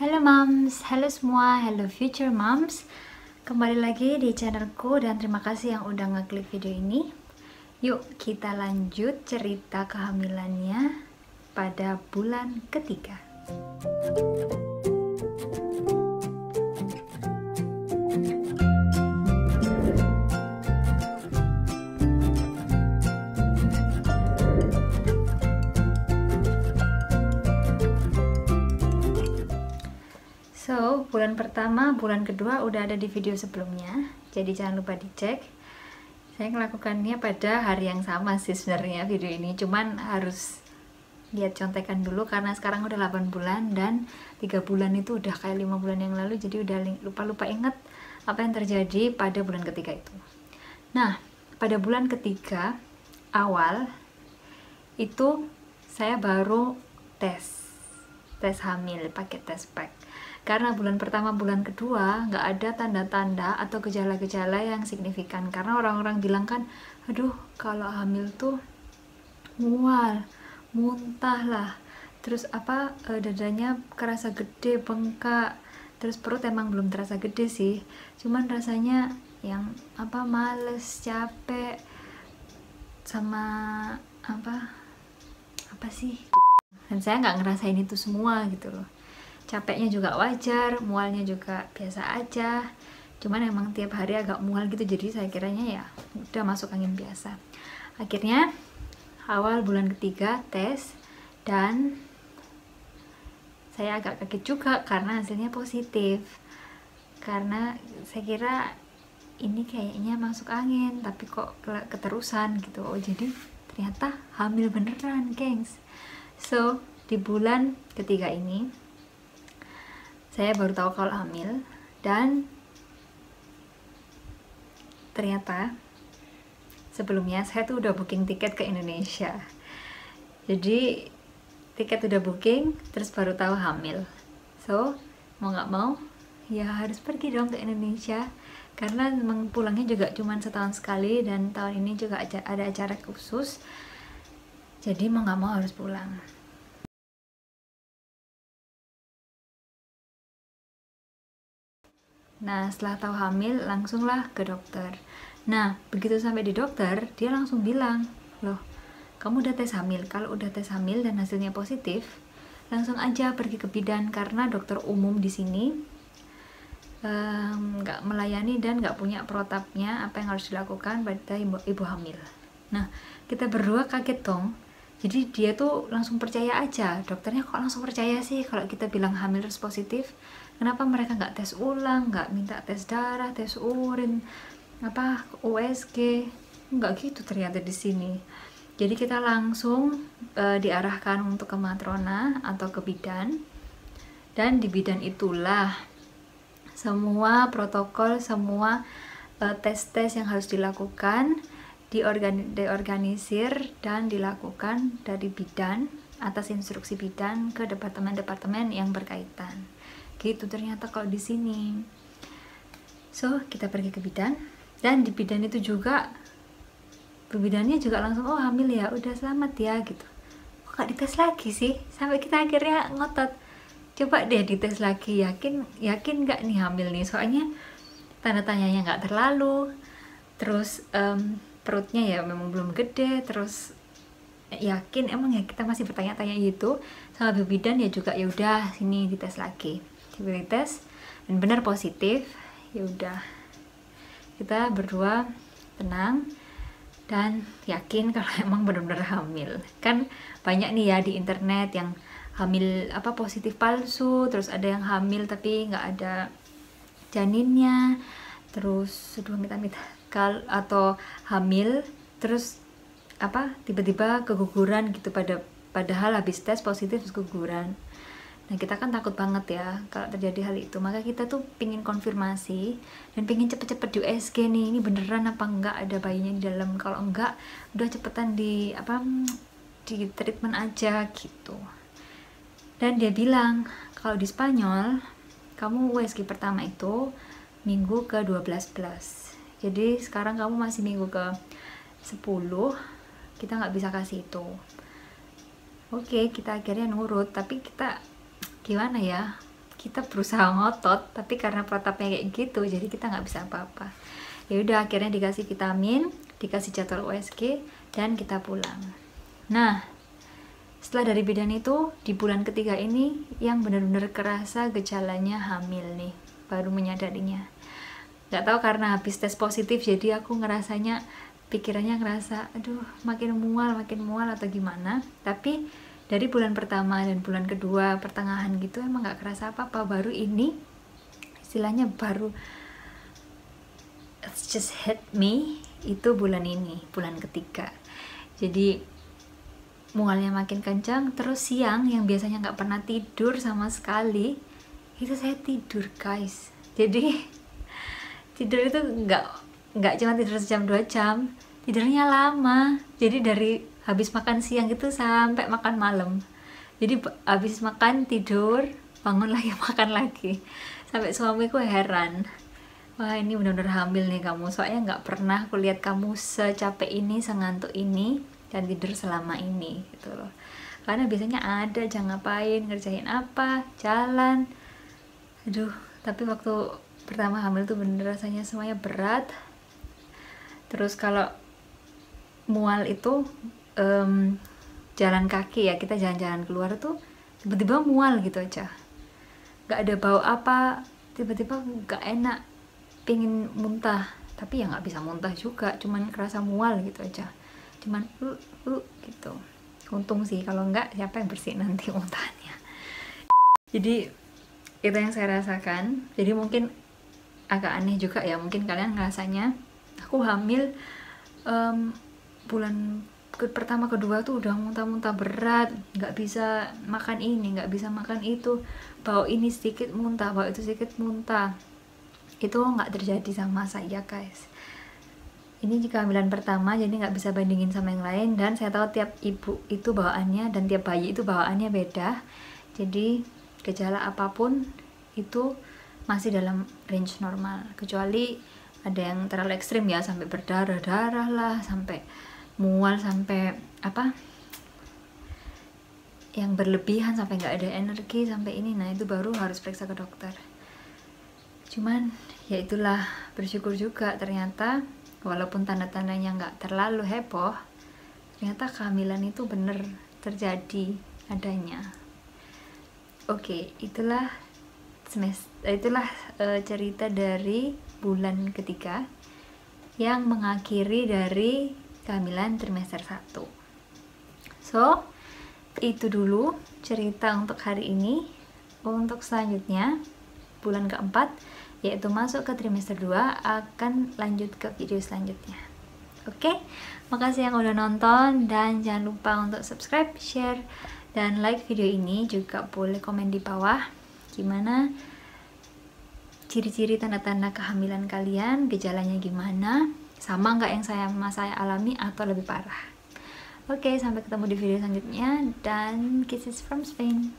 Halo moms, halo semua, hello future moms. Kembali lagi di channelku dan terima kasih yang udah ngeklik video ini. Yuk kita lanjut cerita kehamilannya pada bulan ketiga. So, bulan pertama, bulan kedua udah ada di video sebelumnya, jadi jangan lupa dicek. Saya melakukannya pada hari yang sama sih sebenarnya video ini, cuman harus lihat contekan dulu karena sekarang udah 8 bulan dan 3 bulan itu udah kayak 5 bulan yang lalu, jadi udah lupa-lupa inget apa yang terjadi pada bulan ketiga itu. Nah, pada bulan ketiga awal itu saya baru tes hamil pakai tes pack. Karena bulan pertama, bulan kedua nggak ada tanda-tanda atau gejala-gejala yang signifikan. Karena orang-orang bilang kan, aduh kalau hamil tuh mual, muntah lah, terus dadanya kerasa gede, bengkak, terus perut emang belum terasa gede sih, cuman rasanya yang males, capek, sama apa sih. Dan saya nggak ngerasain itu semua gitu loh. Capeknya juga wajar, mualnya juga biasa aja, cuman emang tiap hari agak mual gitu, jadi saya kiranya ya udah masuk angin biasa. Akhirnya awal bulan ketiga tes dan saya agak kaget juga karena hasilnya positif, karena saya kira ini kayaknya masuk angin tapi kok keterusan gitu. Oh jadi ternyata hamil beneran gengs. So di bulan ketiga ini saya baru tahu kalau hamil, dan ternyata sebelumnya saya tuh udah booking tiket ke Indonesia. Jadi tiket udah booking, terus baru tahu hamil. So mau nggak mau ya harus pergi dong ke Indonesia, karena pulangnya juga cuma setahun sekali dan tahun ini juga ada acara khusus. Jadi mau nggak mau harus pulang. Nah, setelah tahu hamil, langsunglah ke dokter. Nah, begitu sampai di dokter, dia langsung bilang, loh, kamu udah tes hamil. Kalau udah tes hamil dan hasilnya positif, langsung aja pergi ke bidan, karena dokter umum di sini nggak melayani dan nggak punya protapnya apa yang harus dilakukan pada ibu hamil. Nah, kita berdua kaget dong. Jadi dia tuh langsung percaya aja. Dokternya kok langsung percaya sih kalau kita bilang hamil terus positif? Kenapa mereka nggak tes ulang, nggak minta tes darah, tes urin, USG? Nggak gitu ternyata di sini. Jadi kita langsung diarahkan untuk ke matrona atau ke bidan, dan di bidan itulah semua protokol, semua tes-tes yang harus dilakukan diorganisir dan dilakukan dari bidan atas instruksi bidan ke departemen-departemen yang berkaitan. Gitu ternyata kalau di sini. So kita pergi ke bidan, dan di bidan itu juga bidannya juga langsung, oh hamil ya, udah selamat ya gitu. Kok gak dites lagi sih? Sampai kita akhirnya ngotot, coba deh dites lagi, yakin nggak nih hamil nih, soalnya tanda tanyanya nggak terlalu, terus perutnya ya memang belum gede, terus yakin emang ya, kita masih bertanya-tanya gitu sama bidan ya juga. Ya udah sini dites lagi, dites dan benar positif. Ya udah kita berdua tenang dan yakin kalau emang benar-benar hamil. Kan banyak nih ya di internet yang hamil positif palsu, terus ada yang hamil tapi nggak ada janinnya, terus atau hamil terus tiba-tiba keguguran gitu, padahal habis tes positif terus keguguran. Nah kita kan takut banget ya kalau terjadi hal itu, maka kita tuh pingin konfirmasi dan pingin cepet-cepet di USG nih, ini beneran apa enggak ada bayinya di dalam. Kalau enggak udah cepetan di treatment aja gitu. Dan dia bilang kalau di Spanyol kamu USG pertama itu minggu ke 12 plus. Jadi sekarang kamu masih minggu ke 10, kita nggak bisa kasih itu. Oke, kita akhirnya nurut, tapi kita gimana ya, kita berusaha ngotot, tapi karena protapnya kayak gitu, jadi kita nggak bisa apa-apa. Ya udah, akhirnya dikasih vitamin, dikasih jadwal USG, dan kita pulang. Nah, setelah dari bidan itu, di bulan ketiga ini yang benar-benar kerasa gejalanya hamil nih, baru menyadarinya. Nggak tahu karena habis tes positif, jadi aku ngerasanya, pikirannya ngerasa, aduh makin mual atau gimana. Tapi dari bulan pertama dan bulan kedua pertengahan gitu emang nggak kerasa apa-apa. Baru ini istilahnya baru it's just hit me itu bulan ini, bulan ketiga. Jadi mualnya makin kencang, terus siang yang biasanya nggak pernah tidur sama sekali, itu saya tidur guys. Jadi tidur itu nggak cuma tidur sejam 2 jam, tidurnya lama. Jadi dari habis makan siang gitu sampai makan malam. Jadi habis makan tidur, bangun lagi makan lagi. Sampai suamiku heran, wah ini benar-benar hamil nih kamu, soalnya nggak pernah aku lihat kamu secapek ini, sengantuk ini, dan tidur selama ini gitu loh. Karena biasanya ada aja ngapain, ngerjain apa, jalan. Aduh, tapi waktu pertama hamil tuh bener rasanya semuanya berat. Terus kalau mual itu jalan kaki ya, kita jalan-jalan keluar tuh tiba-tiba mual gitu aja, nggak ada bau apa, tiba-tiba nggak enak, pingin muntah, tapi ya nggak bisa muntah juga, cuman kerasa mual gitu aja, cuman gitu. Untung sih, kalau nggak siapa yang bersihin nanti muntahnya. Jadi itu yang saya rasakan. Jadi mungkin agak aneh juga ya, mungkin kalian ngerasanya aku hamil bulan pertama kedua tuh udah muntah-muntah berat, nggak bisa makan ini, nggak bisa makan itu, bau ini sedikit muntah, bau itu sedikit muntah. Itu nggak terjadi sama saya guys. Ini kehamilan pertama, jadi nggak bisa bandingin sama yang lain, dan saya tahu tiap ibu itu bawaannya dan tiap bayi itu bawaannya beda. Jadi gejala apapun itu masih dalam range normal, kecuali ada yang terlalu ekstrim ya, sampai berdarah-darah lah, sampai mual, sampai apa yang berlebihan, sampai nggak ada energi, sampai ini, nah itu baru harus periksa ke dokter. Cuman ya itulah, bersyukur juga ternyata walaupun tanda-tandanya nggak terlalu heboh, ternyata kehamilan itu bener terjadi adanya. Oke, itulah cerita dari bulan ketiga yang mengakhiri dari kehamilan trimester 1. So, itu dulu cerita untuk hari ini. Untuk selanjutnya, bulan keempat, yaitu masuk ke trimester 2, akan lanjut ke video selanjutnya. Oke, makasih yang udah nonton, dan jangan lupa untuk subscribe, share, dan like video ini. Juga boleh komen di bawah gimana ciri-ciri tanda-tanda kehamilan kalian, gejalanya gimana, sama nggak yang saya alami atau lebih parah. Oke, sampai ketemu di video selanjutnya, dan kisses from Spain.